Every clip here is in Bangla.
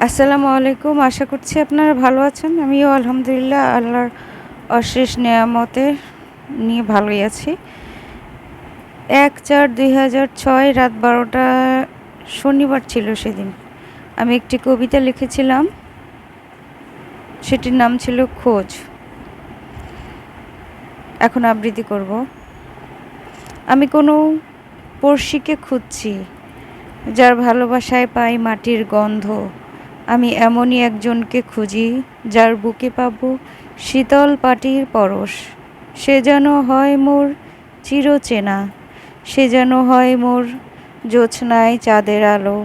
আসসালামু আলাইকুম। আশা করছি আপনারা ভালো আছেন। আমিও আলহামদুলিল্লাহ আল্লাহর অশেষ নেয়ামতে নিয়ে ভালোই আছি। ১/৪/২০০৬ রাত ১২টা শনিবার ছিল সেদিন। আমি একটি কবিতা লিখেছিলাম। সেটির নাম ছিল খোঁজ। এখন আবৃত্তি করব। আমি কোনো পড়শিকে খুঁজছি, যার ভালোবাসায় পাই মাটির গন্ধ। আমি এমনই একজনকে খুঁজি, যার বুকে পাব শীতল পাটির পরশ। সে যেন হয় মোর চিরচেনা, সে যেন হয় মোর জ্যোৎস্নায় চাঁদের আলো,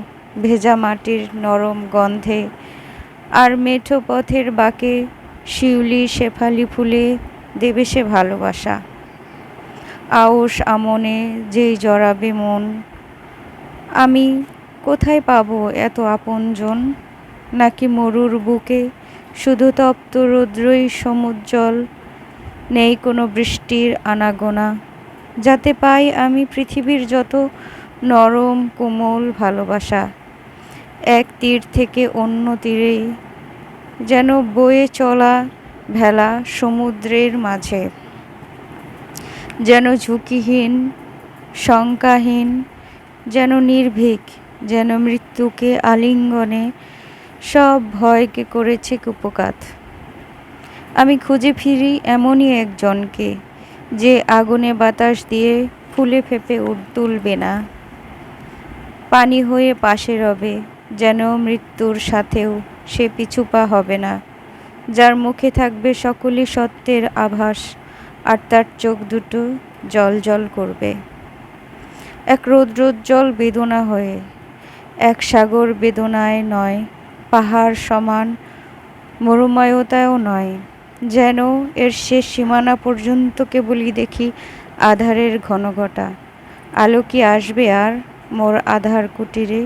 ভেজা মাটির নরম গন্ধে। আর মেঠো পথের বাঁকে শিউলি শেফালি ফুলে দেবে সে ভালোবাসা। আউশ আমনে যেই জড়াবে মন, আমি কোথায় পাবো এত আপনজন? নাকি মরুর বুকে শুধু তপ্ত রৌদ্রই সমুজ্জ্বল, নেই কোনো বৃষ্টির আনাগোনা, যাতে পাই আমি পৃথিবীর যত নরম কোমল ভালোবাসা। এক তীর থেকে অন্য তীরে যেন বয়ে চলা ভেলা সমুদ্রের মাঝে, যেন ঝুঁকিহীন শঙ্কাহীন, যেন নির্ভীক, যেন মৃত্যুকে আলিঙ্গনে সব ভয়কে করেছে কুপকাত। আমি খুঁজে ফিরি এমনই একজনকে, যে আগুনে বাতাস দিয়ে ফুলে ফেঁপে তুলবে না, পানি হয়ে পাশে রবে, যেন মৃত্যুর সাথেও সে পিছুপা হবে না, যার মুখে থাকবে সকলই সত্যের আভাস, আর তার চোখ দুটো জল জল করবে এক রৌদ্রোজ্জ্বল বেদনা হয়ে, এক সাগর বেদনায় নয়, পাহাড় সমান মরুময়তায়ও নয়, যেন এর শেষ সীমানা পর্যন্ত কেবলই দেখি আধারের ঘনঘটা। আলো কি আসবে আর মোর আধার কুটিরে?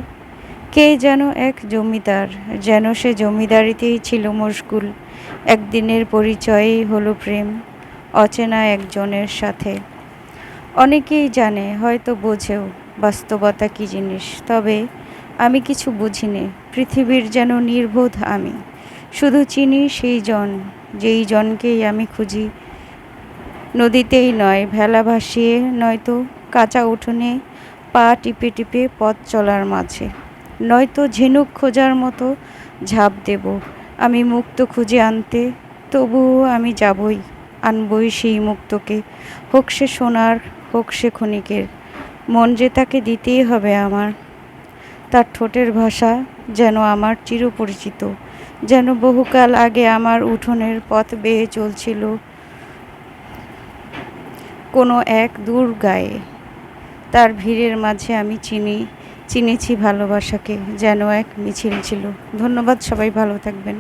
কে যেন এক জমিদার, যেন সে জমিদারিতেই ছিল মশগুল। একদিনের পরিচয়েই হলো প্রেম অচেনা একজনের সাথে। অনেকেই জানে, হয়তো বোঝেও বাস্তবতা কী জিনিস, তবে আমি কিছু বুঝিনি। পৃথিবীর যেন নির্বোধ আমি, শুধু চিনি সেই জন, যেই জনকেই আমি খুঁজি। নদীতেই নয় ভেলা ভাসিয়ে, নয়তো কাঁচা উঠোনে পা টিপে টিপে পথ চলার মাঝে, নয়তো ঝিনুক খোঁজার মতো ঝাঁপ দেব আমি মুক্ত খুঁজে আনতে। তবুও আমি যাবই, আনবই সেই মুক্তকে, হোক সে সোনার হোক সে ক্ষণিকের। মন যে তাকে দিতেই হবে আমার, তার ঠোঁটের ভাষা যেন আমার চিরপরিচিত, যেন বহুকাল আগে আমার উঠোনের পথ বেয়ে চলছিল কোনো এক দূর গায়ে। তার ভিড়ের মাঝে আমি চিনেছি ভালোবাসাকে, যেন এক মিছিল ছিল। ধন্যবাদ, সবাই ভালো থাকবেন।